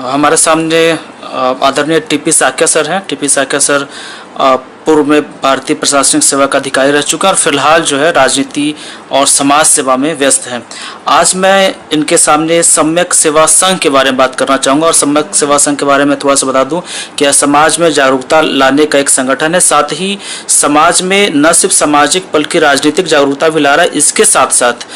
हमारे सामने आदरणीय टीपी साक्या सर हैं। टीपी साक्या सर पूर्व में भारतीय प्रशासनिक सेवा का अधिकारी रह चुके हैं और फिलहाल जो है राजनीति और समाज सेवा में व्यस्त हैं। आज मैं इनके सामने सम्यक सेवा संघ के बारे में बात करना चाहूँगा और सम्यक सेवा संघ के बारे में थोड़ा सा बता दूं कि यह समाज में जागरूकता लाने का एक संगठन है। साथ ही समाज में न सिर्फ सामाजिक बल्कि राजनीतिक जागरूकता भी ला रहा है। इसके साथ साथ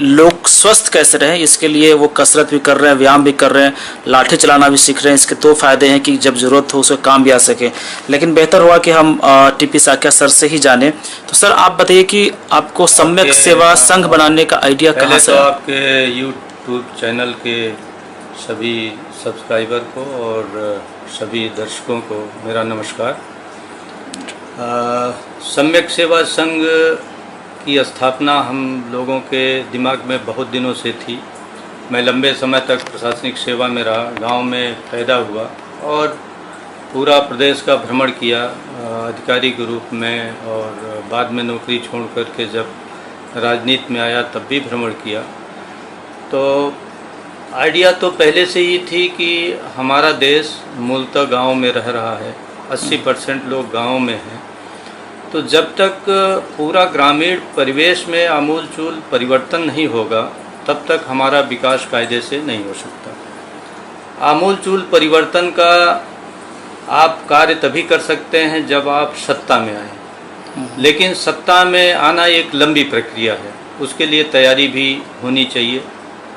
लोग स्वस्थ कैसे रहें इसके लिए वो कसरत भी कर रहे हैं, व्यायाम भी कर रहे हैं, लाठी चलाना भी सीख रहे हैं। इसके दो फायदे हैं कि जब ज़रूरत हो उसमें काम भी आ सके। लेकिन बेहतर हुआ कि हम टीपी साक्या सर से ही जाने। तो सर आप बताइए कि आपको सम्यक सेवा संघ बनाने का आइडिया कहाँ से? तो आपके यूट्यूब चैनल के सभी सब्सक्राइबर को और सभी दर्शकों को मेरा नमस्कार। सम्यक सेवा संघ की स्थापना हम लोगों के दिमाग में बहुत दिनों से थी। मैं लंबे समय तक प्रशासनिक सेवा में रहा, गांव में पैदा हुआ और पूरा प्रदेश का भ्रमण किया अधिकारी के रूप में, और बाद में नौकरी छोड़ करके जब राजनीति में आया तब भी भ्रमण किया। तो आइडिया तो पहले से ही थी कि हमारा देश मूलतः गांव में रह रहा है, 80% लोग गांव में हैं। तो जब तक पूरा ग्रामीण परिवेश में आमूलचूल परिवर्तन नहीं होगा तब तक हमारा विकास कायदे से नहीं हो सकता। आमूलचूल परिवर्तन का आप कार्य तभी कर सकते हैं जब आप सत्ता में आए, लेकिन सत्ता में आना एक लंबी प्रक्रिया है, उसके लिए तैयारी भी होनी चाहिए।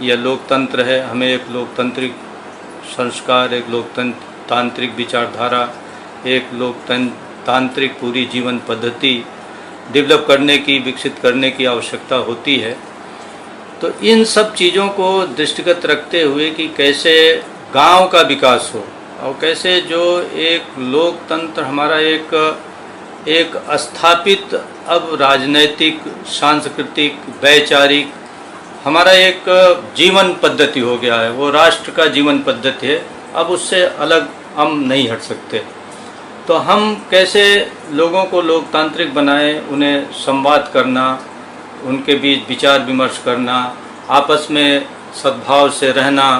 यह लोकतंत्र है, हमें एक लोकतांत्रिक संस्कार, एक लोकतांत्रिक विचारधारा, एक तांत्रिक पूरी जीवन पद्धति डेवलप करने की, विकसित करने की आवश्यकता होती है। तो इन सब चीज़ों को दृष्टिगत रखते हुए कि कैसे गांव का विकास हो और कैसे जो एक लोकतंत्र हमारा एक स्थापित अब राजनैतिक, सांस्कृतिक, वैचारिक हमारा एक जीवन पद्धति हो गया है, वो राष्ट्र का जीवन पद्धति है, अब उससे अलग हम नहीं हट सकते। तो हम कैसे लोगों को लोकतांत्रिक बनाएं, उन्हें संवाद करना, उनके बीच विचार विमर्श करना, आपस में सद्भाव से रहना,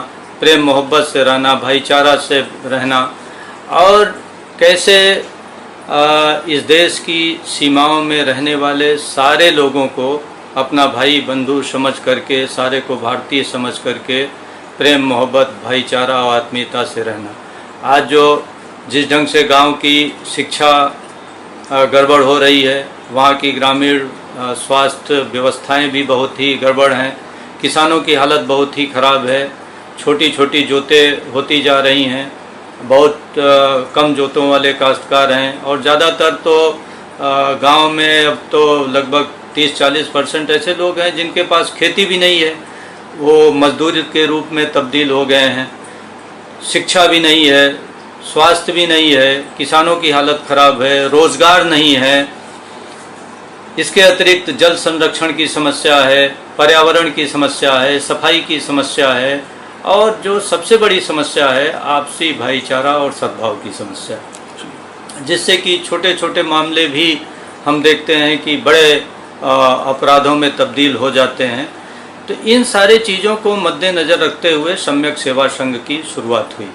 प्रेम मोहब्बत से रहना, भाईचारा से रहना, और कैसे इस देश की सीमाओं में रहने वाले सारे लोगों को अपना भाई बंधु समझ करके, सारे को भारतीय समझ करके प्रेम मोहब्बत, भाईचारा और आत्मीयता से रहना। आज जो जिस ढंग से गांव की शिक्षा गड़बड़ हो रही है, वहाँ की ग्रामीण स्वास्थ्य व्यवस्थाएं भी बहुत ही गड़बड़ हैं, किसानों की हालत बहुत ही ख़राब है, छोटी छोटी जोतें होती जा रही हैं, बहुत कम जोतों वाले काश्तकार हैं, और ज़्यादातर तो गांव में अब तो लगभग 30-40% ऐसे लोग हैं जिनके पास खेती भी नहीं है, वो मजदूर के रूप में तब्दील हो गए हैं। शिक्षा भी नहीं है, स्वास्थ्य भी नहीं है, किसानों की हालत ख़राब है, रोज़गार नहीं है। इसके अतिरिक्त जल संरक्षण की समस्या है, पर्यावरण की समस्या है, सफाई की समस्या है, और जो सबसे बड़ी समस्या है आपसी भाईचारा और सद्भाव की समस्या, जिससे कि छोटे छोटे मामले भी हम देखते हैं कि बड़े अपराधों में तब्दील हो जाते हैं। तो इन सारे चीज़ों को मद्देनज़र रखते हुए सम्यक सेवा संघ की शुरुआत हुई,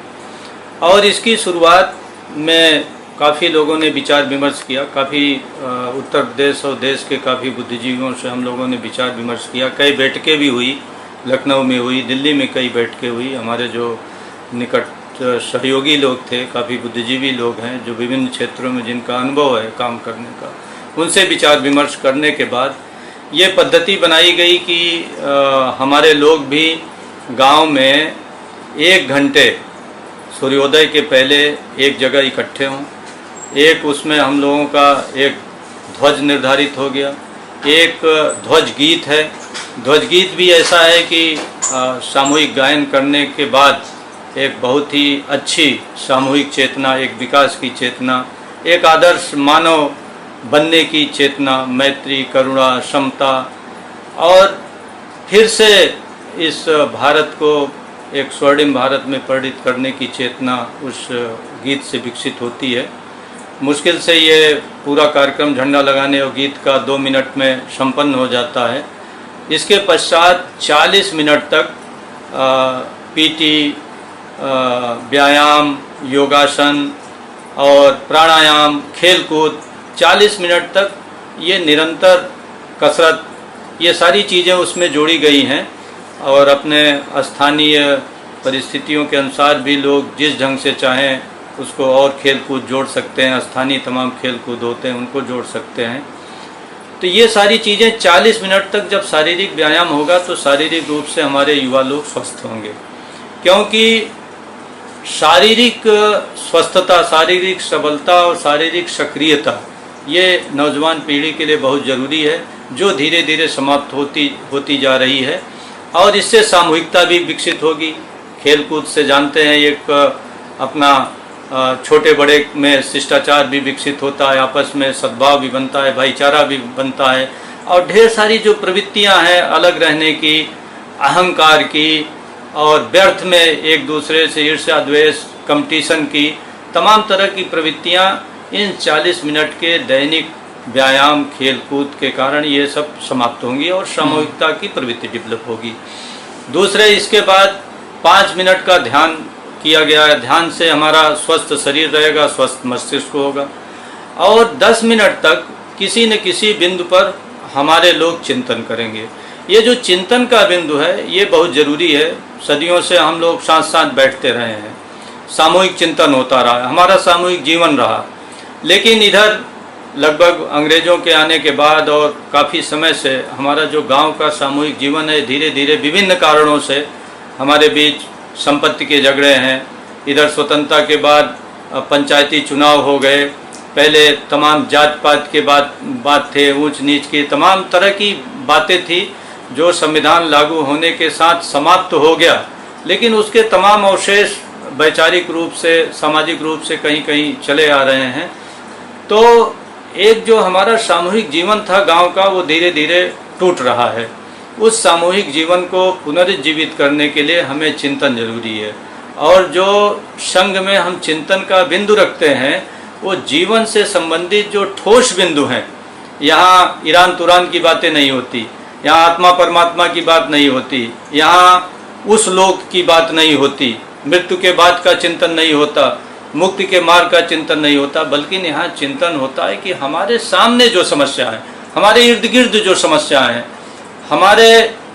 और इसकी शुरुआत में काफ़ी लोगों ने विचार विमर्श किया। काफ़ी उत्तर प्रदेश और देश के काफ़ी बुद्धिजीवियों से हम लोगों ने विचार विमर्श किया। कई बैठकें भी हुई, लखनऊ में हुई, दिल्ली में कई बैठकें हुई। हमारे जो निकट सहयोगी लोग थे, काफ़ी बुद्धिजीवी लोग हैं जो विभिन्न क्षेत्रों में जिनका अनुभव है काम करने का, उनसे विचार विमर्श करने के बाद ये पद्धति बनाई गई कि हमारे लोग भी गांव में 1 घंटे सूर्योदय के पहले एक जगह इकट्ठे हों। एक उसमें हम लोगों का एक ध्वज निर्धारित हो गया, एक ध्वज गीत है। ध्वज गीत भी ऐसा है कि सामूहिक गायन करने के बाद एक बहुत ही अच्छी सामूहिक चेतना, एक विकास की चेतना, एक आदर्श मानव बनने की चेतना, मैत्री, करुणा, समता, और फिर से इस भारत को एक स्वर्णिम भारत में परिणत करने की चेतना उस गीत से विकसित होती है। मुश्किल से ये पूरा कार्यक्रम झंडा लगाने और गीत का 2 मिनट में संपन्न हो जाता है। इसके पश्चात 40 मिनट तक पीटी व्यायाम, योगासन और प्राणायाम, खेलकूद, 40 मिनट तक ये निरंतर कसरत, ये सारी चीज़ें उसमें जोड़ी गई हैं। और अपने स्थानीय परिस्थितियों के अनुसार भी लोग जिस ढंग से चाहें उसको और खेलकूद जोड़ सकते हैं। स्थानीय तमाम खेलकूद होते हैं उनको जोड़ सकते हैं। तो ये सारी चीज़ें 40 मिनट तक जब शारीरिक व्यायाम होगा तो शारीरिक रूप से हमारे युवा लोग स्वस्थ होंगे, क्योंकि शारीरिक स्वस्थता, शारीरिक सबलता और शारीरिक सक्रियता ये नौजवान पीढ़ी के लिए बहुत ज़रूरी है, जो धीरे धीरे समाप्त होती जा रही है। और इससे सामूहिकता भी विकसित होगी। खेलकूद से जानते हैं एक अपना छोटे बड़े में शिष्टाचार भी विकसित होता है, आपस में सद्भाव भी बनता है, भाईचारा भी बनता है, और ढेर सारी जो प्रवृत्तियां हैं अलग रहने की, अहंकार की और व्यर्थ में एक दूसरे से ईर्ष्या, द्वेष, कंपटीशन की, तमाम तरह की प्रवृत्तियां इन 40 मिनट के दैनिक व्यायाम, खेलकूद के कारण ये सब समाप्त होंगी और सामूहिकता की प्रवृत्ति डेवलप होगी। दूसरे, इसके बाद 5 मिनट का ध्यान किया गया है। ध्यान से हमारा स्वस्थ शरीर रहेगा, स्वस्थ मस्तिष्क होगा। और 10 मिनट तक किसी न किसी बिंदु पर हमारे लोग चिंतन करेंगे। ये जो चिंतन का बिंदु है ये बहुत ज़रूरी है। सदियों से हम लोग साथ साथ बैठते रहे हैं, सामूहिक चिंतन होता रहा, हमारा सामूहिक जीवन रहा। लेकिन इधर लगभग अंग्रेज़ों के आने के बाद और काफ़ी समय से हमारा जो गांव का सामूहिक जीवन है, धीरे धीरे विभिन्न कारणों से हमारे बीच संपत्ति के झगड़े हैं। इधर स्वतंत्रता के बाद पंचायती चुनाव हो गए, पहले तमाम जात पात के बात थे, ऊंच नीच की तमाम तरह की बातें थी जो संविधान लागू होने के साथ समाप्त हो गया। लेकिन उसके तमाम अवशेष वैचारिक रूप से, सामाजिक रूप से कहीं कहीं चले आ रहे हैं। तो एक जो हमारा सामूहिक जीवन था गांव का, वो धीरे धीरे टूट रहा है। उस सामूहिक जीवन को पुनर्जीवित करने के लिए हमें चिंतन जरूरी है। और जो संघ में हम चिंतन का बिंदु रखते हैं वो जीवन से संबंधित जो ठोस बिंदु हैं, यहाँ ईरान तुरान की बातें नहीं होती, यहाँ आत्मा परमात्मा की बात नहीं होती, यहाँ उस लोक की बात नहीं होती, मृत्यु के बाद का चिंतन नहीं होता, मुक्ति के मार्ग का चिंतन नहीं होता, बल्कि यहाँ चिंतन होता है कि हमारे सामने जो समस्या है, हमारे इर्द गिर्द जो समस्याएं हैं, हमारे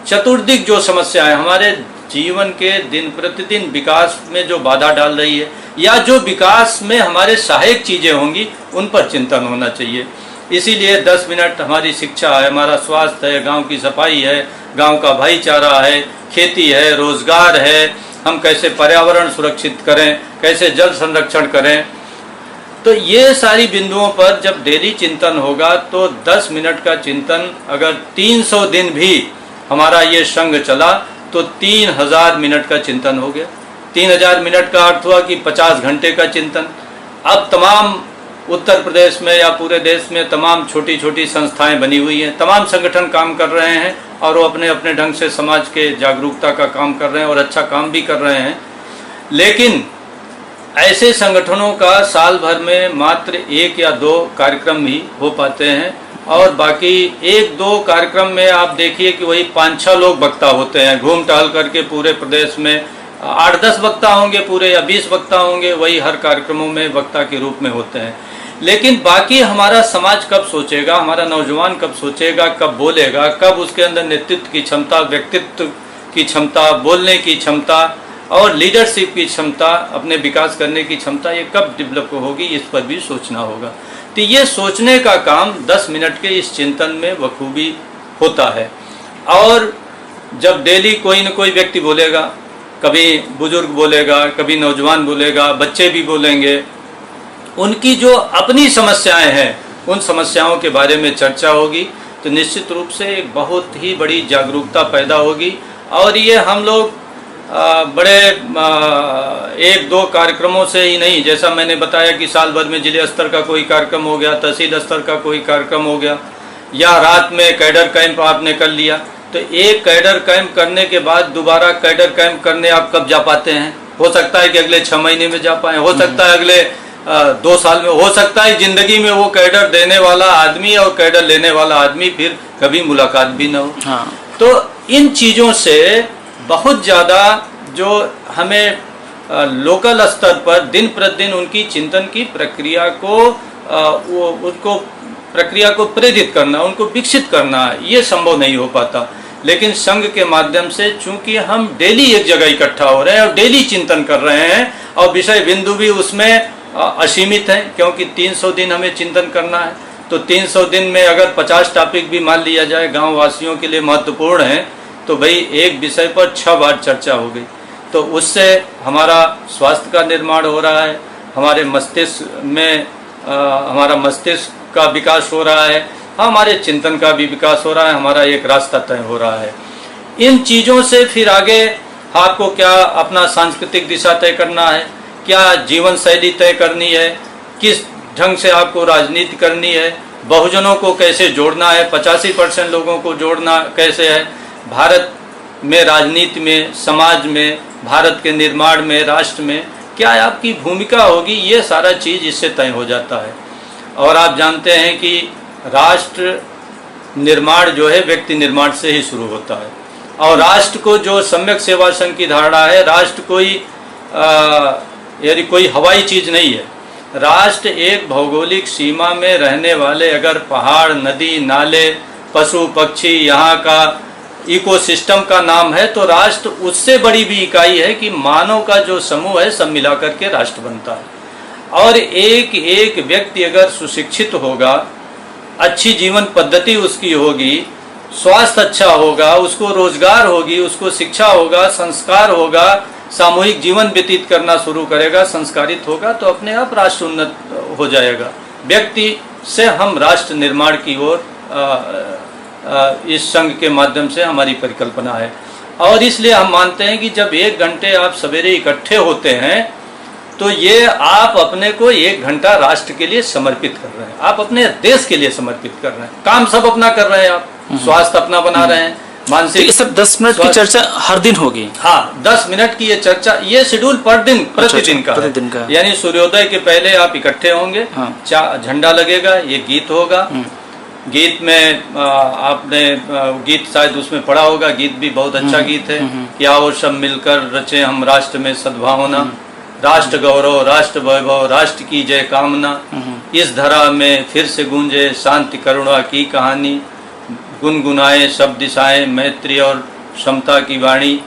चतुर्दिक जो समस्याएं, हमारे जीवन के दिन प्रतिदिन विकास में जो बाधा डाल रही है या जो विकास में हमारे सहायक चीज़ें होंगी, उन पर चिंतन होना चाहिए। इसीलिए 10 मिनट हमारी शिक्षा है, हमारा स्वास्थ्य है, गांव की सफाई है, गांव का भाईचारा है, खेती है, रोजगार है, हम कैसे पर्यावरण सुरक्षित करें, कैसे जल संरक्षण करें। तो ये सारी बिंदुओं पर जब डेली चिंतन होगा तो 10 मिनट का चिंतन अगर 300 दिन भी हमारा ये संघ चला तो 3000 मिनट का चिंतन हो गया। 3000 मिनट का अर्थ हुआ कि 50 घंटे का चिंतन। अब तमाम उत्तर प्रदेश में या पूरे देश में तमाम छोटी छोटी संस्थाएं बनी हुई हैं, तमाम संगठन काम कर रहे हैं और वो अपने अपने ढंग से समाज के जागरूकता का काम कर रहे हैं और अच्छा काम भी कर रहे हैं। लेकिन ऐसे संगठनों का साल भर में मात्र 1 या 2 कार्यक्रम ही हो पाते हैं और बाकी 1-2 कार्यक्रम में आप देखिए कि वही 5-6 लोग वक्ता होते हैं। घूम टहल करके पूरे प्रदेश में 8-10 वक्ता होंगे पूरे या 20 वक्ता होंगे, वही हर कार्यक्रमों में वक्ता के रूप में होते हैं। लेकिन बाकी हमारा समाज कब सोचेगा, हमारा नौजवान कब सोचेगा, कब बोलेगा, कब उसके अंदर नेतृत्व की क्षमता, व्यक्तित्व की क्षमता, बोलने की क्षमता और लीडरशिप की क्षमता, अपने विकास करने की क्षमता, ये कब डेवलप होगी, इस पर भी सोचना होगा। तो ये सोचने का काम 10 मिनट के इस चिंतन में बखूबी होता है। और जब डेली कोई न कोई व्यक्ति बोलेगा, कभी बुजुर्ग बोलेगा, कभी नौजवान बोलेगा, बच्चे भी बोलेंगे, उनकी जो अपनी समस्याएं हैं उन समस्याओं के बारे में चर्चा होगी, तो निश्चित रूप से एक बहुत ही बड़ी जागरूकता पैदा होगी। और ये हम लोग बड़े 1-2 कार्यक्रमों से ही नहीं, जैसा मैंने बताया कि साल भर में जिले स्तर का कोई कार्यक्रम हो गया, तहसील स्तर का कोई कार्यक्रम हो गया, या रात में कैडर कैंप आपने कर लिया, तो एक कैडर कैंप करने के बाद दोबारा कैडर कैंप करने आप कब जा पाते हैं? हो सकता है कि अगले 6 महीने में जा पाए, हो सकता है अगले 2 साल में, हो सकता है जिंदगी में वो कैडर देने वाला आदमी और कैडर लेने वाला आदमी फिर कभी मुलाकात भी न हो। हाँ। तो इन चीज़ों से बहुत ज़्यादा जो हमें लोकल स्तर पर दिन प्रतिदिन उनकी चिंतन की प्रक्रिया को उनको प्रक्रिया को प्रेरित करना, उनको विकसित करना, ये संभव नहीं हो पाता। लेकिन संघ के माध्यम से चूंकि हम डेली एक जगह इकट्ठा हो रहे हैं और डेली चिंतन कर रहे हैं और विषय बिंदु भी उसमें असीमित है, क्योंकि 300 दिन हमें चिंतन करना है, तो 300 दिन में अगर 50 टॉपिक भी मान लिया जाए गांव वासियों के लिए महत्वपूर्ण है, तो भाई एक विषय पर 6 बार चर्चा हो गई, तो उससे हमारा स्वास्थ्य का निर्माण हो रहा है, हमारे मस्तिष्क में हमारा मस्तिष्क का विकास हो रहा है, हमारे चिंतन का भी विकास हो रहा है, हमारा एक रास्ता तय हो रहा है। इन चीज़ों से फिर आगे आपको क्या अपना सांस्कृतिक दिशा तय करना है, क्या जीवन शैली तय करनी है, किस ढंग से आपको राजनीति करनी है, बहुजनों को कैसे जोड़ना है, 85% लोगों को जोड़ना कैसे है, भारत में राजनीति में, समाज में, भारत के निर्माण में, राष्ट्र में क्या आपकी भूमिका होगी, ये सारा चीज़ इससे तय हो जाता है। और आप जानते हैं कि राष्ट्र निर्माण जो है व्यक्ति निर्माण से ही शुरू होता है, और राष्ट्र को जो सम्यक सेवा संघ की धारणा है, राष्ट्र कोई यानी कोई हवाई चीज़ नहीं है। राष्ट्र एक भौगोलिक सीमा में रहने वाले अगर पहाड़, नदी, नाले, पशु पक्षी, यहाँ का इकोसिस्टम का नाम है, तो राष्ट्र उससे बड़ी भी इकाई है कि मानव का जो समूह है सब मिला करके राष्ट्र बनता है। और एक एक व्यक्ति अगर सुशिक्षित होगा, अच्छी जीवन पद्धति उसकी होगी, स्वास्थ्य अच्छा होगा, उसको रोजगार होगी, उसको शिक्षा होगा, संस्कार होगा, सामूहिक जीवन व्यतीत करना शुरू करेगा, संस्कारित होगा, तो अपने आप राष्ट्र उन्नत हो जाएगा। व्यक्ति से हम राष्ट्र निर्माण की ओर इस संघ के माध्यम से हमारी परिकल्पना है। और इसलिए हम मानते हैं कि जब 1 घंटे आप सवेरे इकट्ठे होते हैं, तो ये आप अपने को 1 घंटा राष्ट्र के लिए समर्पित कर रहे हैं, आप अपने देश के लिए समर्पित कर रहे हैं। काम सब अपना कर रहे हैं, आप स्वास्थ्य अपना बना रहे हैं, मानसिक। सब 10 मिनट की चर्चा हर दिन होगी? हाँ, 10 मिनट की ये चर्चा, ये शेड्यूल पर दिन प्रतिदिन का, यानी सूर्योदय के पहले आप इकट्ठे होंगे, झंडा लगेगा, ये गीत होगा। गीत में आपने गीत शायद उसमें पढ़ा होगा, गीत भी बहुत अच्छा गीत है कि आओ सब मिलकर रचे हम राष्ट्र में सद्भावना, राष्ट्र गौरव, राष्ट्र वैभव, राष्ट्र की जय कामना, इस धरा में फिर से गूंजे शांति करुणा की कहानी, गुनगुनाए सब दिशाएं मैत्री और समता की वाणी,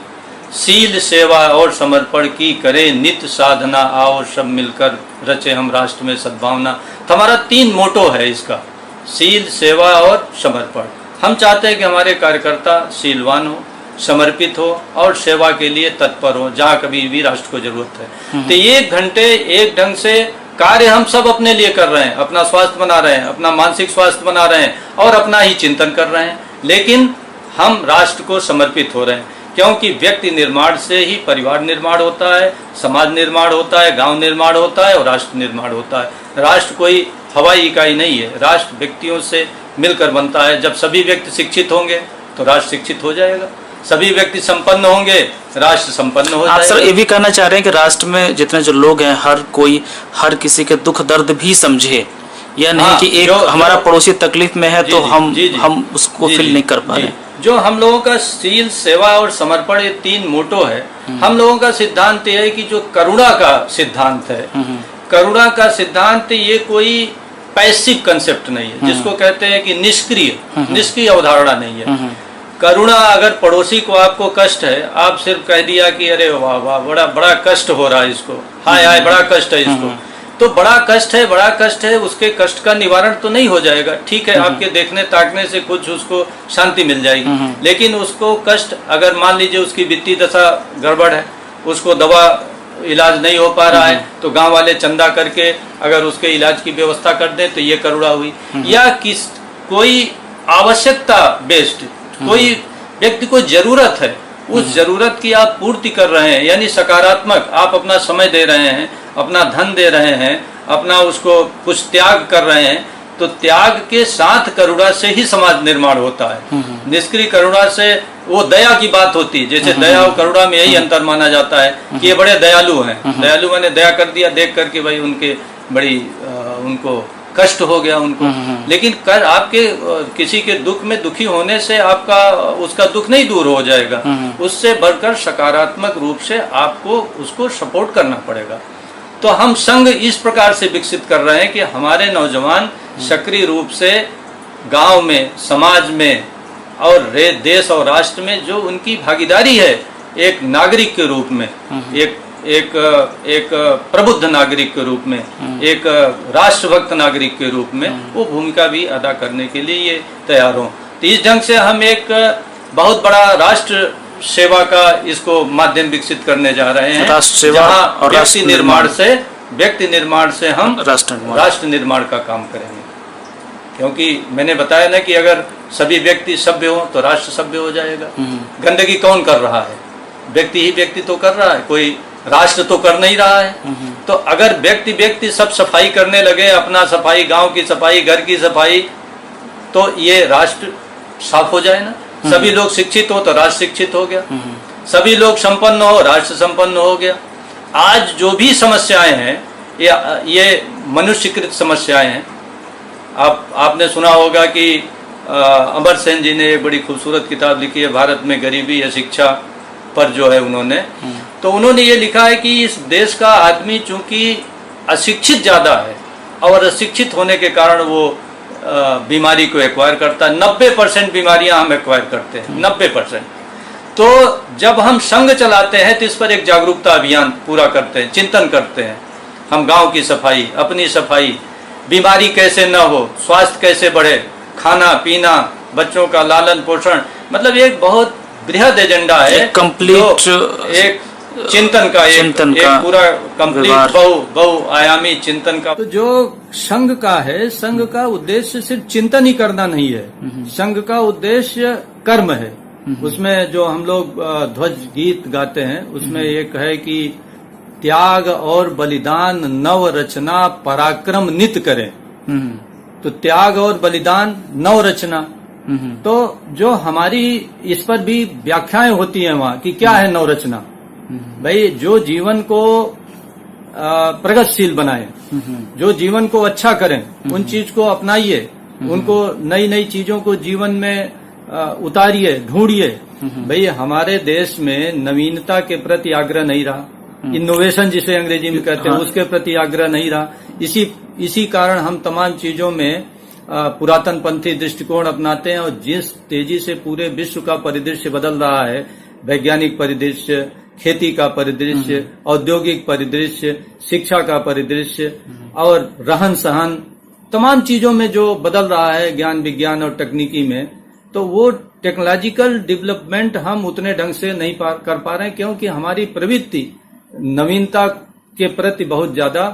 शील सेवा और समर्पण की करे नित्य साधना, आओ सब मिलकर रचे हम राष्ट्र में सद्भावना। तो हमारा 3 मोटो है इसका, शील, सेवा और समर्पण। हम चाहते हैं कि हमारे कार्यकर्ता शीलवान हो, समर्पित हो और सेवा के लिए तत्पर हो जहाँ कभी भी राष्ट्र को जरूरत है। तो 1 घंटे एक ढंग से कार्य हम सब अपने लिए कर रहे हैं, अपना स्वास्थ्य बना रहे हैं, अपना मानसिक स्वास्थ्य बना रहे हैं और अपना ही चिंतन कर रहे हैं, लेकिन हम राष्ट्र को समर्पित हो रहे हैं, क्योंकि व्यक्ति निर्माण से ही परिवार निर्माण होता है, समाज निर्माण होता है, गांव निर्माण होता है और राष्ट्र निर्माण होता है। राष्ट्र कोई हवाई इकाई नहीं है, राष्ट्र व्यक्तियों से मिलकर बनता है। जब सभी व्यक्ति शिक्षित होंगे तो राष्ट्र शिक्षित हो जाएगा, सभी व्यक्ति संपन्न होंगे, राष्ट्र संपन्न हो जाएगा। आप सर ये भी कहना चाह रहे हैं कि राष्ट्र में जितने जो लोग हैं, हर कोई हर किसी के दुख दर्द भी समझे, यह नहीं कि एक हमारा पड़ोसी तकलीफ में है तो हम उसको फील नहीं कर पा रहे। जो हम लोगों का शील, सेवा और समर्पण, ये 3 मोटो है। हम लोगों का सिद्धांत ये है कि जो करुणा का सिद्धांत है, करुणा का सिद्धांत ये कोई पैसिव कंसेप्ट नहीं है, जिसको कहते हैं कि निष्क्रिय अवधारणा नहीं है। करुणा, अगर पड़ोसी को आपको कष्ट है, आप सिर्फ कह दिया कि अरे वाह वाह बड़ा कष्ट हो रहा है इसको, हाय हाय बड़ा कष्ट है इसको, तो बड़ा कष्ट है, उसके कष्ट का निवारण तो नहीं हो जाएगा। ठीक है, आपके देखने ताकने से कुछ उसको शांति मिल जाएगी, लेकिन उसको कष्ट, अगर मान लीजिए उसकी वित्तीय दशा गड़बड़ है, उसको दवा इलाज नहीं हो पा रहा है, तो गांव वाले चंदा करके अगर उसके इलाज की व्यवस्था कर दें तो ये करुणा हुई। या कोई आवश्यकता बेस्ड, कोई व्यक्ति को जरूरत है, उस जरूरत की आप पूर्ति कर रहे हैं, यानी सकारात्मक, आप अपना समय दे रहे हैं, अपना धन दे रहे हैं, अपना उसको कुछ त्याग कर रहे हैं, तो त्याग के साथ करुणा से ही समाज निर्माण होता है। निष्क्रिय करुणा से वो दया की बात होती है, जैसे दया और करुणा में यही अंतर माना जाता है कि ये बड़े दयालु हैं। दयालु मैंने दया कर दिया देख करके, भाई उनके बड़ी उनको कष्ट हो गया उनको। लेकिन कर आपके किसी के दुख में दुखी होने से आपका उसका दुख नहीं दूर हो जाएगा, उससे बढ़कर सकारात्मक रूप से आपको उसको सपोर्ट करना पड़ेगा। तो हम संघ इस प्रकार से विकसित कर रहे हैं कि हमारे नौजवान सक्रिय रूप से गांव में, समाज में और देश और राष्ट्र में जो उनकी भागीदारी है, एक नागरिक के रूप में, एक प्रबुद्ध नागरिक के रूप में, एक राष्ट्रभक्त नागरिक के रूप में वो भूमिका भी अदा करने के लिए ये तैयार हों। तो इस ढंग से हम एक बहुत बड़ा राष्ट्र सेवा का इसको माध्यम विकसित करने जा रहे हैं, जहाँ और व्यक्ति निर्माण से हम राष्ट्र निर्माण का काम करेंगे। क्योंकि मैंने बताया ना कि अगर सभी व्यक्ति सभ्य हो तो राष्ट्र सभ्य हो जाएगा। गंदगी कौन कर रहा है? व्यक्ति ही व्यक्ति तो कर रहा है, कोई राष्ट्र तो कर नहीं रहा है। तो अगर व्यक्ति सब सफाई करने लगे, अपना सफाई, गांव की सफाई, घर की सफाई, तो ये राष्ट्र साफ हो जाए ना। सभी लोग शिक्षित हो तो राष्ट्र शिक्षित हो गया, सभी लोग संपन्न हो राष्ट्र संपन्न हो गया। आज जो भी समस्याएं हैं ये मनुष्यकृत समस्याएं हैं। आपने सुना होगा कि अमर सेन जी ने एक बड़ी खूबसूरत किताब लिखी है, भारत में गरीबी या शिक्षा पर जो है उन्होंने, तो उन्होंने ये लिखा है कि इस देश का आदमी चूंकि अशिक्षित ज्यादा है और अशिक्षित होने के कारण वो बीमारी को एक्वायर करता है। 90% बीमारियां हम एक्वायर करते हैं, 90%। तो जब हम संघ चलाते हैं तो इस पर एक जागरूकता अभियान पूरा करते हैं, चिंतन करते हैं। हम गांव की सफाई, अपनी सफाई, बीमारी कैसे न हो, स्वास्थ्य कैसे बढ़े, खाना पीना, बच्चों का लालन पोषण, मतलब एक बहुत बृहद एजेंडा है, कंप्लीट एक चिंतन का एक पूरा कंप्लीट बहुआयामी चिंतन का। तो जो संघ का है, संघ का उद्देश्य सिर्फ चिंतन ही करना नहीं है, संघ का उद्देश्य कर्म है। उसमें जो हम लोग ध्वज गीत गाते हैं उसमें एक है कि त्याग और बलिदान नव रचना पराक्रम नित करें। तो त्याग और बलिदान नव रचना, तो जो हमारी इस पर भी व्याख्याएं होती हैं वहाँ कि क्या है नवरचना। भाई जो जीवन को प्रगतिशील बनाए, जो जीवन को अच्छा करें, उन चीज को अपनाइए, उनको नई नई चीजों को जीवन में उतारिए, ढूंढिए। भाई हमारे देश में नवीनता के प्रति आग्रह नहीं रहा, इनोवेशन जिसे अंग्रेजी में कहते हैं उसके प्रति आग्रह नहीं रहा। इसी कारण हम तमाम चीजों में पुरातन पंथी दृष्टिकोण अपनाते हैं। और जिस तेजी से पूरे विश्व का परिदृश्य बदल रहा है, वैज्ञानिक परिदृश्य, खेती का परिदृश्य, औद्योगिक परिदृश्य, शिक्षा का परिदृश्य और रहन सहन, तमाम चीजों में जो बदल रहा है ज्ञान विज्ञान और तकनीकी में, तो वो टेक्नोलॉजिकल डेवलपमेंट हम उतने ढंग से नहीं कर पा रहे हैं, क्योंकि हमारी प्रवृत्ति नवीनता के प्रति बहुत ज्यादा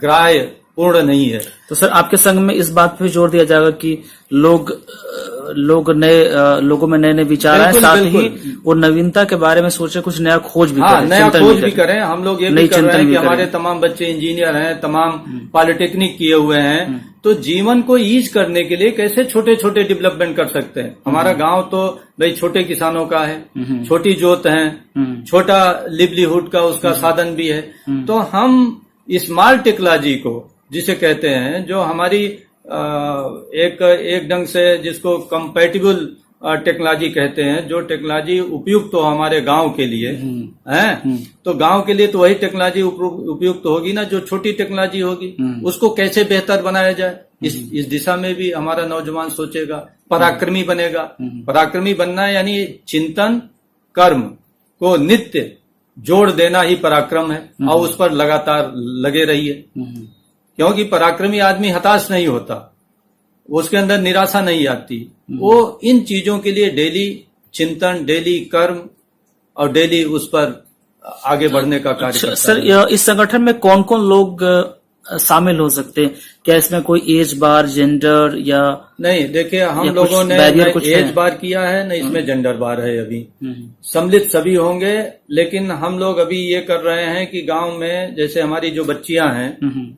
ग्राह्य पूर्ण नहीं है। तो सर आपके संघ में इस बात पे जोर दिया जाएगा कि लोगों में नए नए विचार आए, साथ ही वो नवीनता के बारे में सोचे, कुछ नया खोज भी करें, नया खोज भी करें। हम लोग ये भी कर रहे हैं कि हमारे तमाम बच्चे इंजीनियर हैं, तमाम पॉलिटेक्निक किए हुए हैं, तो जीवन को ईज करने के लिए कैसे छोटे छोटे डेवलपमेंट कर सकते हैं। हमारा गांव तो भाई छोटे किसानों का है, छोटी जोत है, छोटा लिवलीहुड का उसका साधन भी है। तो हम स्मार्ट टेक्नोलॉजी को जिसे कहते हैं, जो हमारी एक ढंग से जिसको कंपैटिबल टेक्नोलॉजी कहते हैं, जो टेक्नोलॉजी उपयुक्त हो हमारे गांव के लिए है, तो गांव के लिए तो वही टेक्नोलॉजी उपयुक्त होगी ना जो छोटी टेक्नोलॉजी होगी। उसको कैसे बेहतर बनाया जाए, इस दिशा में भी हमारा नौजवान सोचेगा, पराक्रमी बनेगा। पराक्रमी बनना यानी चिंतन कर्म को नित्य जोड़ देना ही पराक्रम है, और उस पर लगातार लगे रहिए। क्योंकि पराक्रमी आदमी हताश नहीं होता, उसके अंदर निराशा नहीं आती। वो इन चीजों के लिए डेली चिंतन, डेली कर्म और डेली उस पर आगे बढ़ने का कार्य करता है। सर इस संगठन में कौन कौन लोग शामिल हो सकते हैं? क्या इसमें कोई एज बार, जेंडर या नहीं? देखिए हम लोगों ने एज बार किया है, न इसमें जेंडर बार है। अभी सम्मिलित सभी होंगे, लेकिन हम लोग अभी ये कर रहे हैं कि गांव में जैसे हमारी जो बच्चियां हैं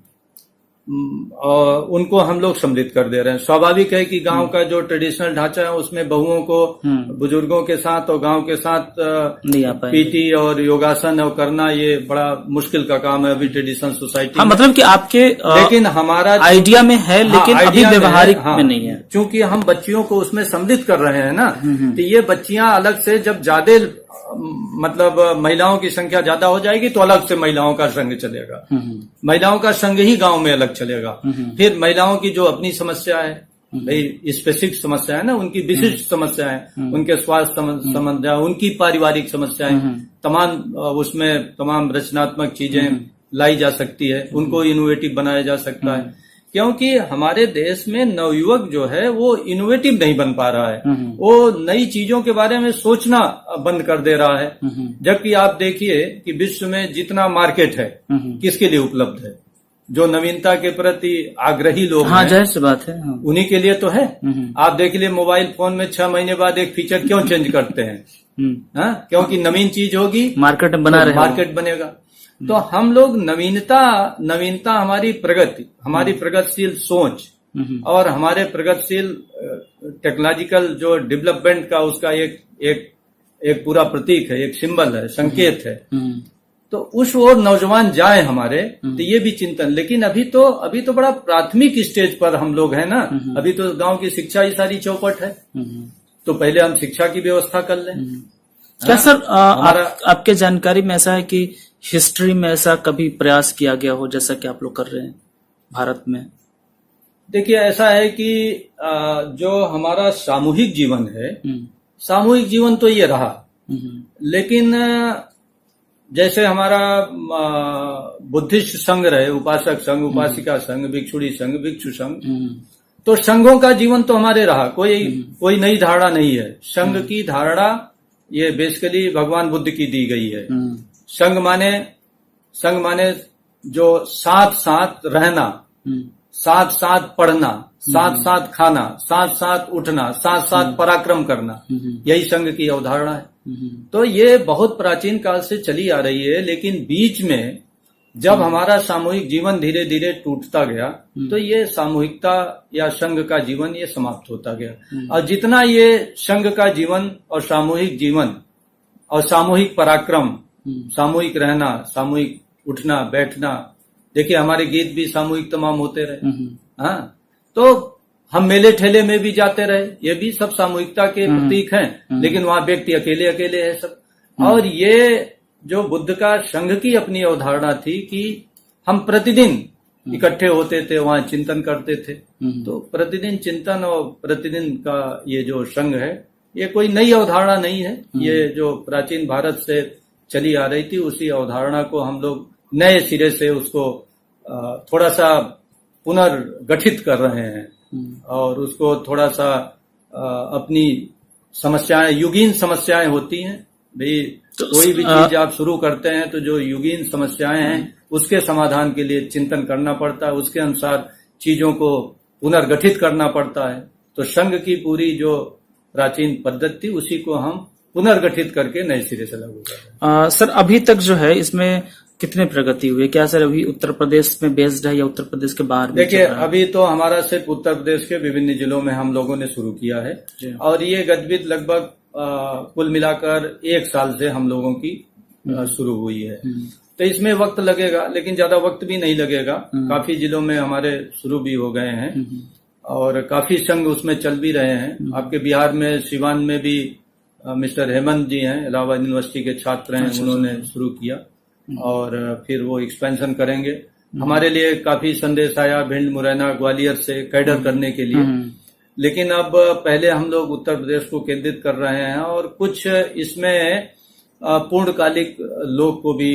और उनको हम लोग सम्मिलित कर दे रहे हैं। स्वाभाविक है कि गांव का जो ट्रेडिशनल ढांचा है उसमें बहुओं को बुजुर्गों के साथ और गांव के साथ नहीं आ पाएंगे। पीटी और योगासन और करना ये बड़ा मुश्किल का काम है अभी ट्रेडिशनल सोसाइटी हाँ, में। मतलब कि आपके लेकिन हमारा आइडिया में है, लेकिन हाँ, अभी व्यवहारिक हाँ, में नहीं है। क्योंकि हम बच्चियों को उसमें सम्मिलित कर रहे हैं ना, तो ये बच्चियां अलग से जब ज्यादा मतलब महिलाओं की संख्या ज्यादा हो जाएगी तो अलग से महिलाओं का संघ चलेगा। महिलाओं का संघ ही गांव में अलग चलेगा। फिर महिलाओं की जो अपनी समस्या है, भाई स्पेसिफिक समस्या है ना, उनकी विशिष्ट समस्याएं, उनके स्वास्थ्य समस्या, उनकी पारिवारिक समस्याएं, तमाम उसमें तमाम रचनात्मक चीजें लाई जा सकती है, उनको इनोवेटिव बनाया जा सकता है। क्योंकि हमारे देश में नवयुवक जो है वो इनोवेटिव नहीं बन पा रहा है, वो नई चीजों के बारे में सोचना बंद कर दे रहा है। जबकि आप देखिए कि विश्व में जितना मार्केट है किसके लिए उपलब्ध है, जो नवीनता के प्रति आग्रही लोग हाँ, हैं, जाहिर सी बात है। हाँ। उन्हीं के लिए तो है। आप देख लिए मोबाइल फोन में 6 महीने बाद एक फीचर क्यों चेंज करते हैं? हाँ, क्योंकि नवीन चीज होगी, मार्केट बना रहे, मार्केट बनेगा। तो हम लोग नवीनता हमारी प्रगति, हमारी प्रगतिशील सोच और हमारे प्रगतिशील टेक्नोलॉजिकल जो डेवलपमेंट का उसका एक पूरा प्रतीक है, एक सिंबल है, संकेत है। तो उस ओर नौजवान जाए हमारे, तो ये भी चिंतन। लेकिन अभी तो बड़ा प्राथमिक स्टेज पर हम लोग हैं ना। अभी तो गांव की शिक्षा ही सारी चौपट है, तो पहले हम शिक्षा की व्यवस्था कर लें। क्या सर आपके जानकारी में ऐसा है कि हिस्ट्री में ऐसा कभी प्रयास किया गया हो जैसा कि आप लोग कर रहे हैं भारत में? देखिए, ऐसा है कि जो हमारा सामूहिक जीवन है, सामूहिक जीवन तो ये रहा, लेकिन जैसे हमारा बुद्धिस्ट संघ रहे, उपासक संघ, उपासिका संघ, भिक्षुणी संघ, भिक्षु संघ, तो संघों का जीवन तो हमारे रहा। कोई नई धारणा नहीं है। संघ की धारणा ये बेसिकली भगवान बुद्ध की दी गई है। संघ माने जो साथ साथ रहना, साथ साथ पढ़ना, साथ साथ खाना, साथ साथ उठना, साथ साथ पराक्रम करना, यही संघ की अवधारणा है। तो ये बहुत प्राचीन काल से चली आ रही है। लेकिन बीच में जब हमारा सामूहिक जीवन धीरे धीरे टूटता गया, तो ये सामूहिकता या संघ का जीवन ये समाप्त होता गया। और जितना ये संघ का जीवन और सामूहिक जीवन और सामूहिक पराक्रम, सामूहिक रहना, सामूहिक उठना बैठना, देखिए हमारे गीत भी सामूहिक तमाम होते रहे। हाँ, तो हम मेले ठेले में भी जाते रहे, ये भी सब सामूहिकता के प्रतीक हैं। लेकिन वहां व्यक्ति अकेले अकेले है सब। और ये जो बुद्ध का संघ की अपनी अवधारणा थी कि हम प्रतिदिन इकट्ठे होते थे, वहां चिंतन करते थे। तो प्रतिदिन चिंतन और प्रतिदिन का ये जो संघ है, ये कोई नई अवधारणा नहीं है। ये जो प्राचीन भारत से चली आ रही थी, उसी अवधारणा को हम लोग नए सिरे से उसको थोड़ा सा पुनर्गठित कर रहे हैं और उसको थोड़ा सा अपनी समस्याएं, युगीन समस्याएं होती हैं भाई, तो कोई भी चीज आप शुरू करते हैं तो जो युगीन समस्याएं हैं उसके समाधान के लिए चिंतन करना पड़ता है, उसके अनुसार चीजों को पुनर्गठित करना पड़ता है। तो संघ की पूरी जो प्राचीन पद्धति, उसी को हम पुनर्गठित करके नए सिरे से लागू कर रहे हैं। सर, अभी तक जो है इसमें कितने प्रगति हुई? क्या सर अभी उत्तर प्रदेश में बेस्ड है या उत्तर प्रदेश के बाहर? देखिए, अभी तो हमारा सिर्फ उत्तर प्रदेश के विभिन्न जिलों में हम लोगों ने शुरू किया है और ये गतिविधि लगभग कुल मिलाकर 1 साल से हम लोगों की शुरू हुई है। तो इसमें वक्त लगेगा, लेकिन ज्यादा वक्त भी नहीं लगेगा। काफी जिलों में हमारे शुरू भी हो गए हैं और काफी संघ उसमें चल भी रहे हैं। आपके बिहार में सिवान में भी मिस्टर हेमंत जी हैं, इलाहाबाद यूनिवर्सिटी के छात्र हैं, उन्होंने शुरू किया और फिर वो एक्सपेंशन करेंगे। हमारे लिए काफी संदेश आया भिंड, मुरैना, ग्वालियर से कैडर करने के लिए। लेकिन अब पहले हम लोग उत्तर प्रदेश को केंद्रित कर रहे हैं और कुछ इसमें पूर्णकालिक लोग को भी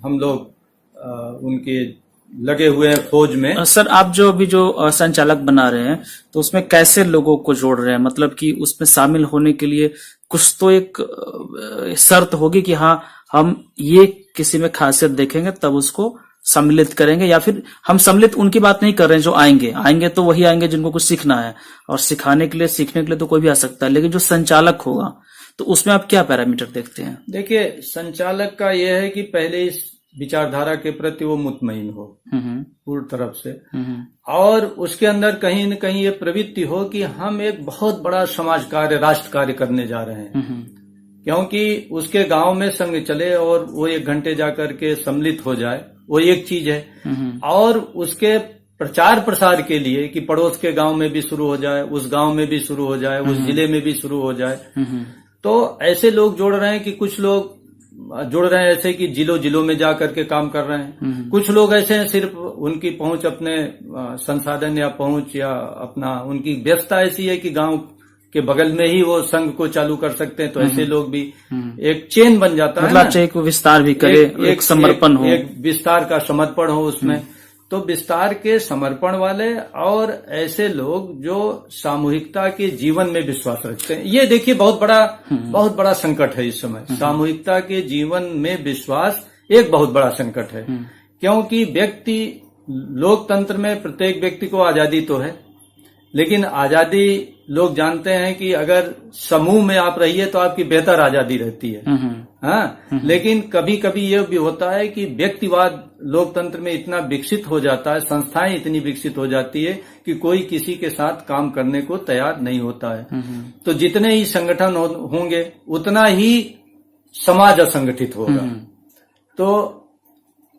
हम लोग उनके लगे हुए हैं खोज में। सर, आप जो अभी जो संचालक बना रहे हैं, तो उसमें कैसे लोगों को जोड़ रहे हैं? मतलब कि उसमें शामिल होने के लिए कुछ तो एक शर्त होगी कि हाँ, हम ये किसी में खासियत देखेंगे तब उसको सम्मिलित करेंगे, या फिर हम सम्मिलित उनकी बात नहीं कर रहे हैं जो आएंगे तो वही आएंगे जिनको कुछ सीखना है, और सिखाने के लिए, सीखने के लिए तो कोई भी आ सकता है, लेकिन जो संचालक होगा तो उसमें आप क्या पैरामीटर देखते हैं? देखिए, संचालक का यह है कि पहले इस विचारधारा के प्रति वो मुतमईन हो हम्म, पूर्ण तरफ से, और उसके अंदर कहीं न कहीं ये प्रवृत्ति हो कि हम एक बहुत बड़ा समाज कार्य, राष्ट्र कार्य करने जा रहे हैं। क्योंकि उसके गांव में संघ चले और वो 1 घंटे जाकर के सम्मिलित हो जाए, वो एक चीज है। और उसके प्रचार प्रसार के लिए कि पड़ोस के गांव में भी शुरू हो जाए, उस गांव में भी शुरू हो जाए, उस जिले में भी शुरू हो जाए, तो ऐसे लोग जोड़ रहे हैं कि कुछ लोग जुड़ रहे हैं ऐसे कि जिलों में जा करके काम कर रहे हैं। कुछ लोग ऐसे हैं सिर्फ उनकी पहुंच, अपने संसाधन या पहुंच या अपना, उनकी व्यस्तता ऐसी है कि गांव के बगल में ही वो संघ को चालू कर सकते हैं। तो ऐसे लोग भी एक चेन बन जाता है, मतलब एक विस्तार भी करे, एक समर्पण हो, एक विस्तार का समर्पण हो उसमें। तो विस्तार के समर्पण वाले और ऐसे लोग जो सामूहिकता के जीवन में विश्वास रखते हैं, ये देखिए बहुत बड़ा संकट है इस समय। सामूहिकता के जीवन में विश्वास एक बहुत बड़ा संकट है, क्योंकि लोकतंत्र में प्रत्येक व्यक्ति को आजादी तो है, लेकिन आजादी लोग जानते हैं कि अगर समूह में आप रहिए तो आपकी बेहतर आजादी रहती है। हाँ, लेकिन कभी कभी ये भी होता है कि व्यक्तिवाद लोकतंत्र में इतना विकसित हो जाता है, संस्थाएं इतनी विकसित हो जाती है कि कोई किसी के साथ काम करने को तैयार नहीं होता है। तो जितने ही संगठन होंगे उतना ही समाज असंगठित होगा।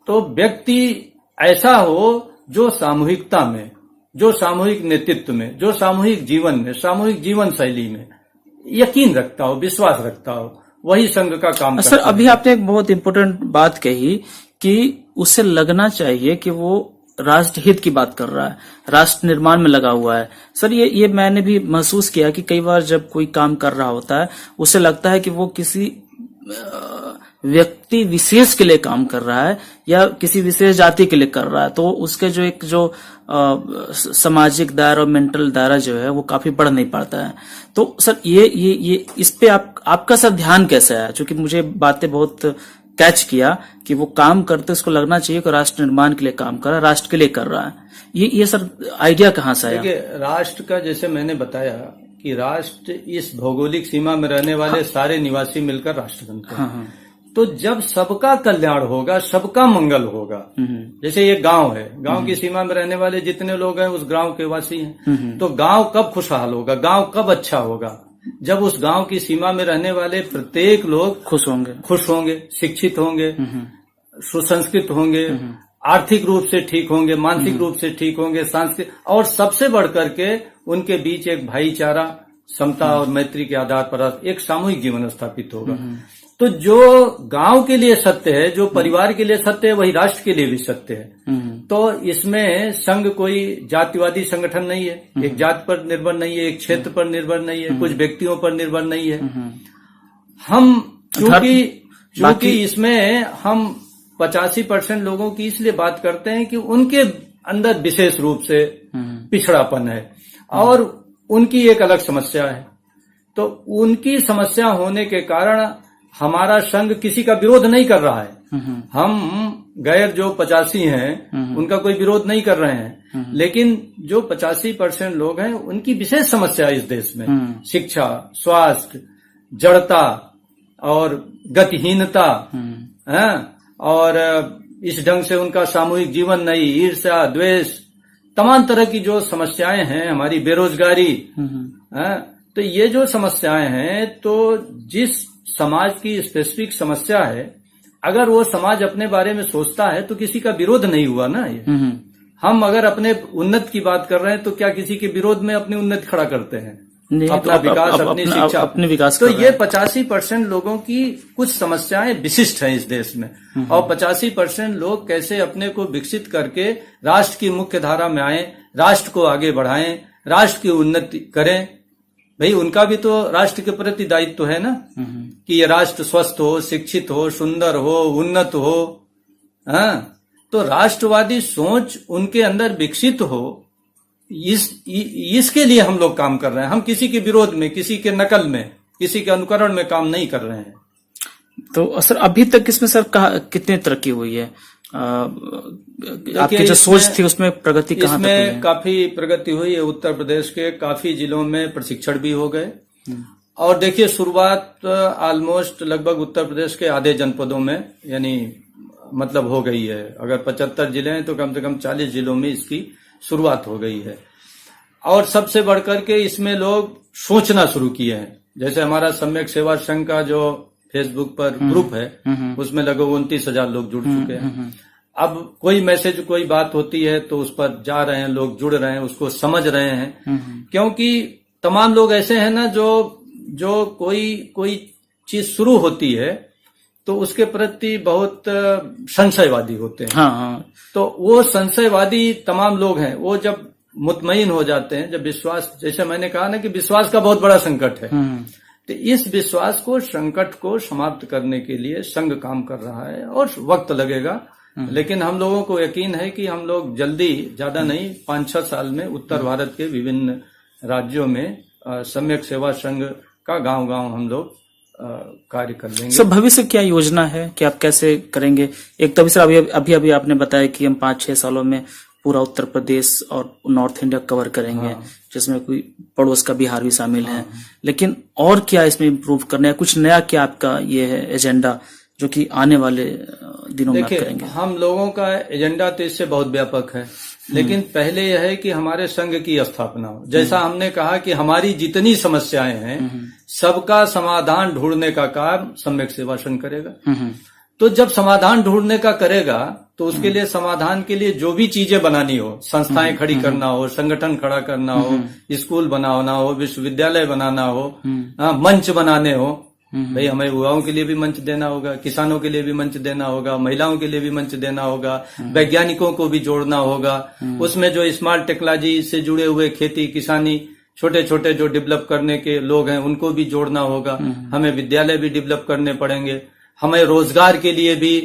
तो व्यक्ति ऐसा हो जो सामूहिकता में, जो सामूहिक नेतृत्व में, जो सामूहिक जीवन में, सामूहिक जीवन शैली में यकीन रखता हो, विश्वास रखता हो, वही संघ का काम करता है। सर, अभी आपने एक बहुत इम्पोर्टेंट बात कही कि उसे लगना चाहिए कि वो राष्ट्र हित की बात कर रहा है, राष्ट्र निर्माण में लगा हुआ है। सर, ये मैंने भी महसूस किया कि कई बार जब कोई काम कर रहा होता है उसे लगता है कि वो किसी व्यक्ति विशेष के लिए काम कर रहा है या किसी विशेष जाति के लिए कर रहा है, तो उसके जो सामाजिक दायरा और मेंटल दायरा जो है वो काफी बढ़ नहीं पाता है। तो सर ये इस पे आपका सर ध्यान कैसे है? क्योंकि मुझे बातें बहुत कैच किया कि वो काम करते उसको लगना चाहिए कि राष्ट्र निर्माण के लिए काम कर रहा है, राष्ट्र के लिए कर रहा है। ये सर आइडिया कहाँ से आया? देखिए, राष्ट्र का जैसे मैंने बताया कि राष्ट्र इस भौगोलिक सीमा में रहने वाले सारे निवासी मिलकर राष्ट्र बनते हैं। तो जब सबका कल्याण होगा, सबका मंगल होगा, जैसे ये गांव है, गांव की सीमा में रहने वाले जितने लोग हैं उस गांव के वासी हैं, तो गांव कब खुशहाल होगा, गांव कब अच्छा होगा? जब उस गांव की सीमा में रहने वाले प्रत्येक लोग खुश होंगे, शिक्षित होंगे, सुसंस्कृत होंगे, आर्थिक रूप से ठीक होंगे, मानसिक रूप से ठीक होंगे, सांस्कृतिक, और सबसे बढ़ करके उनके बीच एक भाईचारा, समता और मैत्री के आधार पर एक सामूहिक जीवन स्थापित होगा। तो जो गांव के लिए सत्य है, जो परिवार के लिए सत्य है, वही राष्ट्र के लिए भी सत्य है। तो इसमें संघ कोई जातिवादी संगठन नहीं है, एक जात पर निर्भर नहीं है, एक क्षेत्र पर निर्भर नहीं है, कुछ व्यक्तियों पर निर्भर नहीं है। हम चूंकि इसमें हम 85% लोगों की इसलिए बात करते हैं कि उनके अंदर विशेष रूप से पिछड़ापन है और उनकी एक अलग समस्या है। तो उनकी समस्या होने के कारण हमारा संघ किसी का विरोध नहीं कर रहा है। हम गैर जो 85 हैं उनका कोई विरोध नहीं कर रहे हैं, लेकिन जो 85% लोग हैं उनकी विशेष समस्या है इस देश में, शिक्षा, स्वास्थ्य, जड़ता और गतिहीनता है, और इस ढंग से उनका सामूहिक जीवन नहीं, ईर्ष्या, द्वेष, तमाम तरह की जो समस्याएं हैं, हमारी बेरोजगारी है। तो ये जो समस्याएं हैं, तो जिस समाज की स्पेसिफिक समस्या है, अगर वो समाज अपने बारे में सोचता है तो किसी का विरोध नहीं हुआ ना। ये हम अगर अपने उन्नति की बात कर रहे हैं तो क्या किसी के विरोध में अपनी उन्नति खड़ा करते हैं? अपना विकास, अपनी शिक्षा, अपने विकास। तो ये 85% लोगों की कुछ समस्याएं विशिष्ट हैं इस देश में, और 85% लोग कैसे अपने को विकसित करके राष्ट्र की मुख्य धारा में आए, राष्ट्र को आगे बढ़ाएं, राष्ट्र की उन्नति करें। भाई, उनका भी तो राष्ट्र के प्रति दायित्व है ना कि ये राष्ट्र स्वस्थ हो, शिक्षित हो, सुंदर हो, उन्नत हो। हाँ, तो राष्ट्रवादी सोच उनके अंदर विकसित हो, इसके लिए हम लोग काम कर रहे हैं। हम किसी के विरोध में, किसी के नकल में, किसी के अनुकरण में काम नहीं कर रहे हैं। तो सर, अभी तक इसमें सर कितनी तरक्की हुई है? आपकी जो सोच थी उसमें प्रगति कहाँ तक हुई है? इसमें काफी प्रगति हुई है। उत्तर प्रदेश के काफी जिलों में प्रशिक्षण भी हो गए, और देखिए शुरुआत ऑलमोस्ट लगभग उत्तर प्रदेश के आधे जनपदों में, यानी मतलब हो गई है। अगर 75 जिले हैं तो कम से कम 40 जिलों में इसकी शुरुआत हो गई है। और सबसे बढ़कर के इसमें लोग सोचना शुरू किए हैं। जैसे हमारा सम्यक सेवा संघ का जो फेसबुक पर ग्रुप है, उसमें लगभग 29,000 लोग जुड़ चुके हैं। अब कोई मैसेज, कोई बात होती है तो उस पर जा रहे हैं लोग, जुड़ रहे हैं, उसको समझ रहे हैं। क्योंकि तमाम लोग ऐसे हैं ना जो कोई चीज शुरू होती है तो उसके प्रति बहुत संशयवादी होते हैं। हाँ। तो वो संशयवादी तमाम लोग हैं। वो जब मुतमईन हो जाते हैं, जब विश्वास, जैसे मैंने कहा ना कि विश्वास का बहुत बड़ा संकट है, तो इस विश्वास को, संकट को समाप्त करने के लिए संघ काम कर रहा है और वक्त लगेगा। लेकिन हम लोगों को यकीन है कि हम लोग जल्दी, ज्यादा नहीं, 5-6 साल में उत्तर भारत के विभिन्न राज्यों में सम्यक सेवा संघ का गांव-गांव हम लोग कार्य कर लेंगे। सर, भविष्य क्या योजना है कि आप कैसे करेंगे? एक तो सर अभी आपने बताया कि हम 5-6 सालों में पूरा उत्तर प्रदेश और नॉर्थ इंडिया कवर करेंगे, जिसमें कोई पड़ोस का बिहार भी शामिल है। लेकिन और क्या इसमें इम्प्रूव करना है? कुछ नया क्या आपका ये है एजेंडा जो कि आने वाले दिनों में आप करेंगे? हम लोगों का एजेंडा तो इससे बहुत व्यापक है, लेकिन पहले यह है कि हमारे संघ की स्थापना हो। जैसा हमने कहा कि हमारी जितनी समस्याएं हैं सबका समाधान ढूंढने का काम सम्यक सेवा संघ करेगा। तो जब समाधान ढूंढने का करेगा तो उसके लिए, समाधान के लिए जो भी चीजें बनानी हो, संस्थाएं खड़ी करना हो, संगठन खड़ा करना हो, स्कूल बनाना हो, विश्वविद्यालय बनाना हो, मंच बनाने हो, भाई हमें युवाओं के लिए भी मंच देना होगा, किसानों के लिए भी मंच देना होगा, महिलाओं के लिए भी मंच देना होगा, वैज्ञानिकों को भी जोड़ना होगा। उसमें जो स्मार्ट टेक्नोलॉजी से जुड़े हुए खेती किसानी छोटे छोटे जो डेवलप करने के लोग हैं उनको भी जोड़ना होगा। हमें विद्यालय भी डेवलप करने पड़ेंगे। हमें रोजगार के लिए भी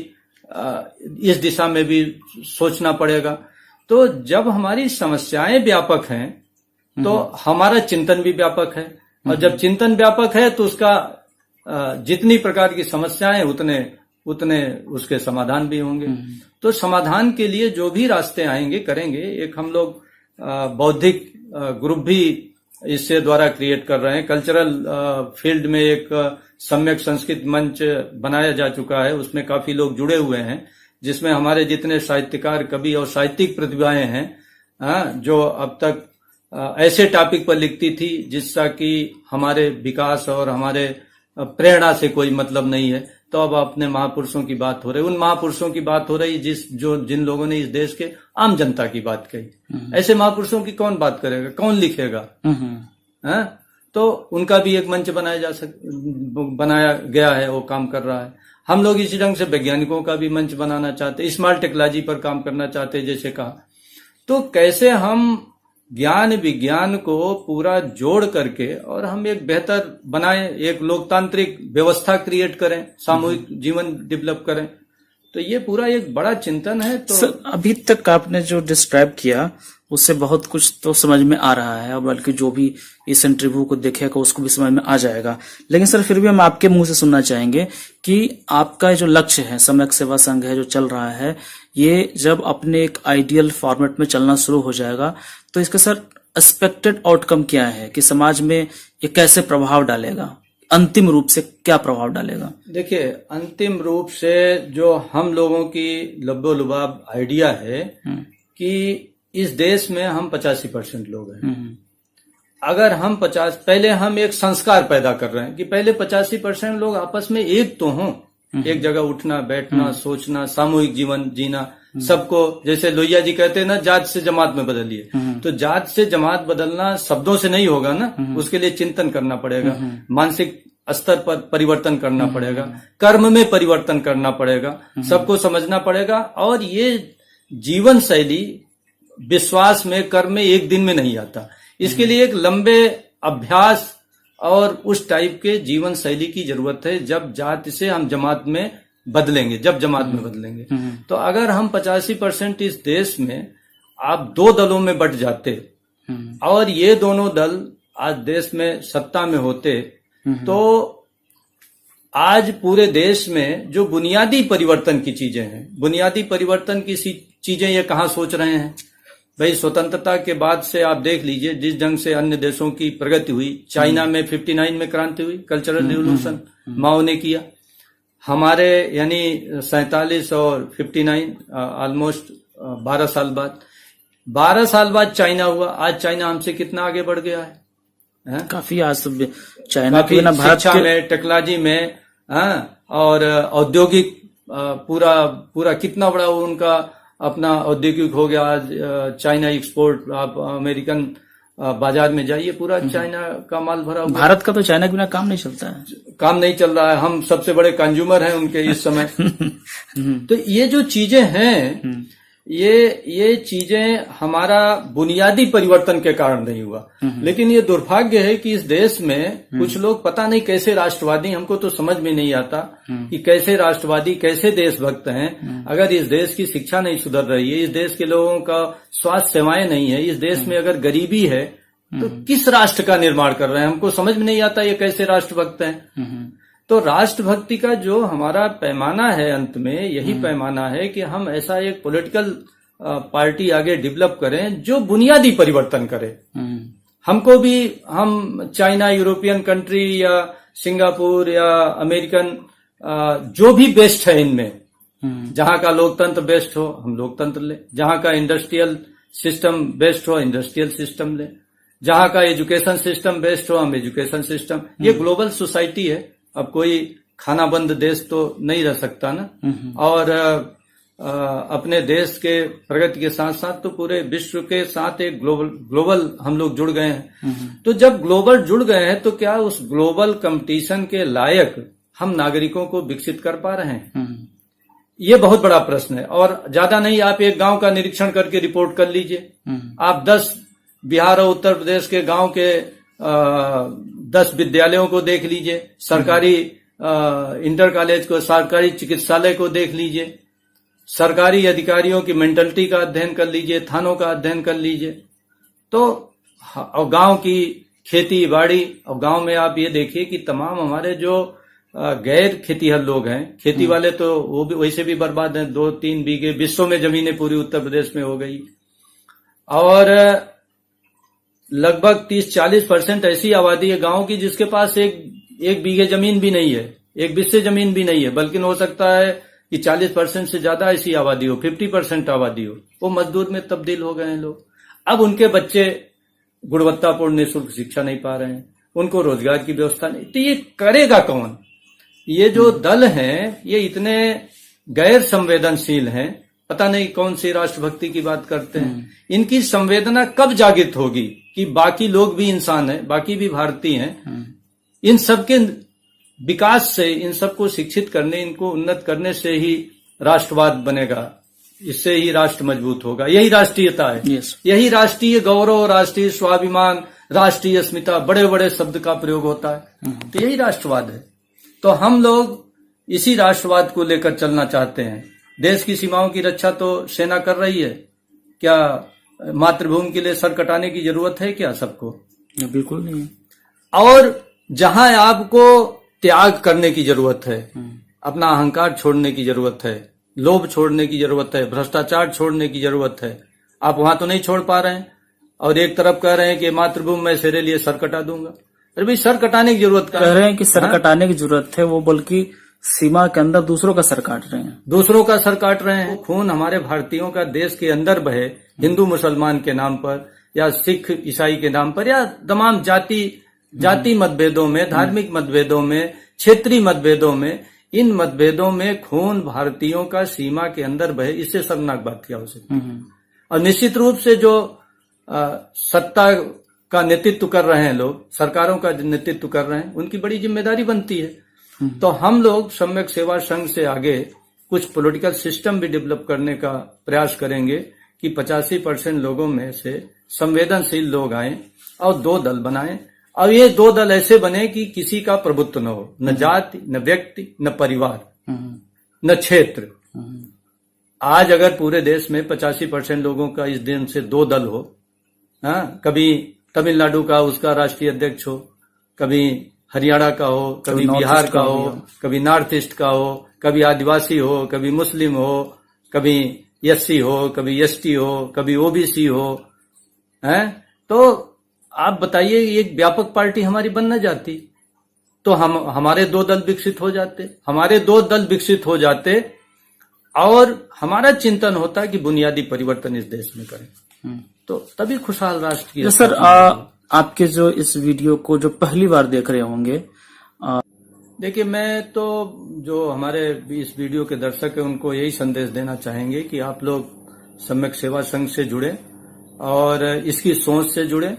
इस दिशा में भी सोचना पड़ेगा। तो जब हमारी समस्याएं व्यापक हैं तो हमारा चिंतन भी व्यापक है, और जब चिंतन व्यापक है तो उसका जितनी प्रकार की समस्याएं उतने उसके समाधान भी होंगे। तो समाधान के लिए जो भी रास्ते आएंगे करेंगे। एक हम लोग बौद्धिक ग्रुप भी इससे द्वारा क्रिएट कर रहे हैं। कल्चरल फील्ड में एक सम्यक संस्कृत मंच बनाया जा चुका है, उसमें काफी लोग जुड़े हुए हैं, जिसमें हमारे जितने साहित्यकार, कवि और साहित्यिक प्रतिभाएं हैं जो अब तक ऐसे टॉपिक पर लिखती थी जिसका कि हमारे विकास और हमारे प्रेरणा से कोई मतलब नहीं है, तो अब अपने महापुरुषों की बात हो रही, उन महापुरुषों की बात हो रही जिन लोगों ने इस देश के आम जनता की बात कही। ऐसे महापुरुषों की कौन बात करेगा, कौन लिखेगा? तो उनका भी एक मंच बनाया गया है, वो काम कर रहा है। हम लोग इसी ढंग से वैज्ञानिकों का भी मंच बनाना चाहते, स्मार्ट टेक्नोलॉजी पर काम करना चाहते, जैसे कहा। तो कैसे हम ज्ञान विज्ञान को पूरा जोड़ करके और हम एक बेहतर बनाएं, एक लोकतांत्रिक व्यवस्था क्रिएट करें, सामूहिक जीवन डेवलप करें, तो ये पूरा एक बड़ा चिंतन है। तो सर, अभी तक आपने जो डिस्क्राइब किया उससे बहुत कुछ तो समझ में आ रहा है, और बल्कि जो भी इस इंटरव्यू को देखेगा उसको भी समझ में आ जाएगा। लेकिन सर, फिर भी हम आपके मुंह से सुनना चाहेंगे कि आपका जो लक्ष्य है, सम्यक सेवा संघ है जो चल रहा है, ये जब अपने एक आइडियल फॉर्मेट में चलना शुरू हो जाएगा तो इसका सर एक्सपेक्टेड आउटकम क्या है कि समाज में ये कैसे प्रभाव डालेगा, अंतिम रूप से क्या प्रभाव डालेगा? देखिए, अंतिम रूप से जो हम लोगों की लब्बो-लुबाब आइडिया है कि इस देश में हम 85% लोग हैं। अगर हम पहले हम एक संस्कार पैदा कर रहे हैं कि पहले 85% लोग आपस में एक तो हों, एक जगह उठना बैठना सोचना, सामूहिक जीवन जीना, सबको, जैसे लोहिया जी कहते हैं ना, जात से जमात में बदलिए। तो जात से जमात बदलना शब्दों से नहीं होगा ना, उसके लिए चिंतन करना पड़ेगा, मानसिक स्तर पर परिवर्तन करना पड़ेगा, कर्म में परिवर्तन करना पड़ेगा, सबको समझना पड़ेगा। और ये जीवन शैली विश्वास में, कर्म में एक दिन में नहीं आता। इसके लिए एक लंबे अभ्यास और उस टाइप के जीवन शैली की जरूरत है। जब जात से हम जमात में बदलेंगे, जब जमात में बदलेंगे, तो अगर हम 85% इस देश में आप 2 दलों में बट जाते और ये दोनों दल आज देश में सत्ता में होते, तो आज पूरे देश में जो बुनियादी परिवर्तन की चीजें हैं, बुनियादी परिवर्तन की चीजें ये कहाँ सोच रहे हैं? भाई, स्वतंत्रता के बाद से आप देख लीजिए जिस ढंग से अन्य देशों की प्रगति हुई। चाइना में 59 में क्रांति हुई, कल्चरल रिवॉल्यूशन माओ ने किया। हमारे यानी 47 और 59 ऑलमोस्ट 12 साल बाद 12 साल बाद चाइना हुआ। आज चाइना हमसे कितना आगे बढ़ गया है? काफी आज चाइना के बिना भारत शिक्षा के में, टेक्नोलॉजी में, और औद्योगिक पूरा कितना बड़ा उनका अपना औद्योगिक हो गया। आज चाइना एक्सपोर्ट, आप अमेरिकन बाजार में जाइए, पूरा चाइना का माल भरा हुआ। भारत का तो चाइना के बिना काम नहीं चलता है, काम नहीं चल रहा है। हम सबसे बड़े कंज्यूमर हैं उनके इस समय। तो ये जो चीजें हैं, ये चीजें हमारा बुनियादी परिवर्तन के कारण नहीं हुआ। लेकिन ये दुर्भाग्य है कि इस देश में कुछ लोग पता नहीं कैसे राष्ट्रवादी, हमको तो समझ में नहीं आता कि कैसे राष्ट्रवादी, कैसे देशभक्त हैं। अगर इस देश की शिक्षा नहीं सुधर रही है, इस देश के लोगों का स्वास्थ्य सेवाएं नहीं है, इस देश में अगर गरीबी है, तो किस राष्ट्र का निर्माण कर रहे हैं? हमको समझ में नहीं आता ये कैसे राष्ट्रभक्त हैं। तो राष्ट्रभक्ति का जो हमारा पैमाना है, अंत में यही पैमाना है कि हम ऐसा एक पॉलिटिकल पार्टी आगे डेवलप करें जो बुनियादी परिवर्तन करे। हमको भी, हम चाइना, यूरोपियन कंट्री या सिंगापुर या अमेरिकन, जो भी बेस्ट है इनमें, जहां का लोकतंत्र बेस्ट हो हम लोकतंत्र ले, जहां का इंडस्ट्रियल सिस्टम बेस्ट हो इंडस्ट्रियल सिस्टम ले, जहां का एजुकेशन सिस्टम बेस्ट हो हम एजुकेशन सिस्टम। ये ग्लोबल सोसाइटी है, अब कोई खाना बंद देश तो नहीं रह सकता ना। और अपने देश के प्रगति के साथ साथ तो पूरे विश्व के साथ एक ग्लोबल हम लोग जुड़ गए हैं। तो जब ग्लोबल जुड़ गए हैं, तो क्या उस ग्लोबल कंपटीशन के लायक हम नागरिकों को विकसित कर पा रहे हैं? ये बहुत बड़ा प्रश्न है। और ज्यादा नहीं, आप एक गांव का निरीक्षण करके रिपोर्ट कर लीजिए। आप 10 बिहार और उत्तर प्रदेश के गांव के 10 विद्यालयों को देख लीजिए, सरकारी इंटर कॉलेज को, सरकारी चिकित्सालय को देख लीजिए, सरकारी अधिकारियों की मेंटलिटी का अध्ययन कर लीजिए, थानों का अध्ययन कर लीजिए। तो और गांव की खेती बाड़ी, और गांव में आप ये देखिए कि तमाम हमारे जो गैर खेतीहर लोग हैं, खेती वाले तो वो भी वैसे भी बर्बाद हैं। 2-3 बीघे विश्व में जमीनें पूरी उत्तर प्रदेश में हो गई। और लगभग 30-40% ऐसी आबादी है गांव की जिसके पास एक बीघे जमीन भी नहीं है, एक बिस्से जमीन भी नहीं है। बल्कि हो सकता है कि 40% से ज्यादा ऐसी आबादी हो, 50% आबादी हो, वो मजदूर में तब्दील हो गए हैं लोग। अब उनके बच्चे गुणवत्तापूर्ण निःशुल्क शिक्षा नहीं पा रहे हैं, उनको रोजगार की व्यवस्था नहीं। तो ये करेगा कौन? ये जो दल हैं, ये इतने गैर संवेदनशील हैं, पता नहीं कौन सी राष्ट्रभक्ति की बात करते हैं। इनकी संवेदना कब जागृत होगी कि बाकी लोग भी इंसान हैं, बाकी भी भारतीय हैं। इन सबके विकास से, इन सबको शिक्षित करने, इनको उन्नत करने से ही राष्ट्रवाद बनेगा, इससे ही राष्ट्र मजबूत होगा। यही राष्ट्रीयता है। यही राष्ट्रीय गौरव, राष्ट्रीय स्वाभिमान, राष्ट्रीय अस्मिता, बड़े बड़े शब्द का प्रयोग होता है। तो यही राष्ट्रवाद है। तो हम लोग इसी राष्ट्रवाद को लेकर चलना चाहते हैं। देश की सीमाओं की रक्षा तो सेना कर रही है। क्या मातृभूमि के लिए सर कटाने की जरूरत है क्या सबको? बिल्कुल नहीं। और जहां आपको त्याग करने की जरूरत है, अपना अहंकार छोड़ने की जरूरत है, लोभ छोड़ने की जरूरत है, भ्रष्टाचार छोड़ने की जरूरत है, आप वहां तो नहीं छोड़ पा रहे हैं। और एक तरफ कह रहे हैं कि मातृभूमि में तेरे लिए सर कटा दूंगा। अरे भाई, सर कटाने की जरूरत कह रहे हैं कि सर कटाने की जरूरत है, वो बल्कि सीमा के अंदर दूसरों का सर काट रहे हैं। दूसरों का सर काट रहे हैं। खून हमारे भारतीयों का देश के अंदर बहे, हिंदू मुसलमान के नाम पर या सिख ईसाई के नाम पर, या तमाम जाति मतभेदों में, धार्मिक मतभेदों में, क्षेत्रीय मतभेदों में, इन मतभेदों में खून भारतीयों का सीमा के अंदर बहे, इससे शर्मनाक बात क्या हो सकती है? और निश्चित रूप से जो सत्ता का नेतृत्व कर रहे हैं लोग, सरकारों का नेतृत्व कर रहे हैं, उनकी बड़ी जिम्मेदारी बनती है। तो हम लोग सम्यक सेवा संघ से आगे कुछ पॉलिटिकल सिस्टम भी डेवलप करने का प्रयास करेंगे कि 85% लोगों में से संवेदनशील लोग आए और 2 दल बनाएं। और ये 2 दल ऐसे बने कि किसी का प्रभुत्व न हो, न जाति, न व्यक्ति, न परिवार, न क्षेत्र। आज अगर पूरे देश में 85% लोगों का इस दिन से 2 दल हो, कभी तमिलनाडु का उसका राष्ट्रीय अध्यक्ष हो, कभी हरियाणा का हो, कभी बिहार का हो, कभी नॉर्थ ईस्ट का हो, कभी आदिवासी हो, कभी मुस्लिम हो, कभी एससी हो, कभी एसटी हो, कभी ओबीसी हो, हैं? तो आप बताइए, एक व्यापक पार्टी हमारी बन न जाती? तो हमारे 2 दल विकसित हो जाते, हमारे 2 दल विकसित हो जाते और हमारा चिंतन होता कि बुनियादी परिवर्तन इस देश में करें, तो तभी खुशहाल राष्ट्र की। सर आपके जो इस वीडियो को जो पहली बार देख रहे होंगे, देखिए मैं तो जो हमारे इस वीडियो के दर्शक हैं उनको यही संदेश देना चाहेंगे कि आप लोग सम्यक सेवा संघ से जुड़े और इसकी सोच से जुड़े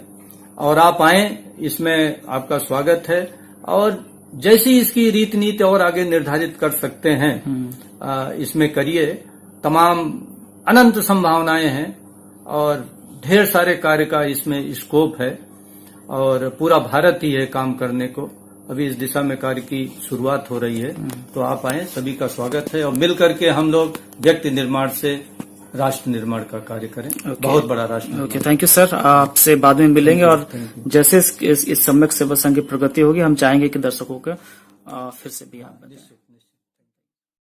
और आप आए, इसमें आपका स्वागत है। और जैसी इसकी रीति नीति और आगे निर्धारित कर सकते हैं इसमें करिए, तमाम अनंत संभावनाएं हैं और ढेर सारे कार्य का इसमें स्कोप है और पूरा भारत ही है काम करने को। अभी इस दिशा में कार्य की शुरुआत हो रही है, तो आप आए, सभी का स्वागत है और मिल करके हम लोग व्यक्ति निर्माण से राष्ट्र निर्माण का कार्य करें। बहुत बड़ा राष्ट्र। Okay, thank you sir. आपसे बाद में मिलेंगे और जैसे इस सम्यक सेवा संघ की प्रगति होगी हम चाहेंगे कि दर्शकों को फिर से भी आप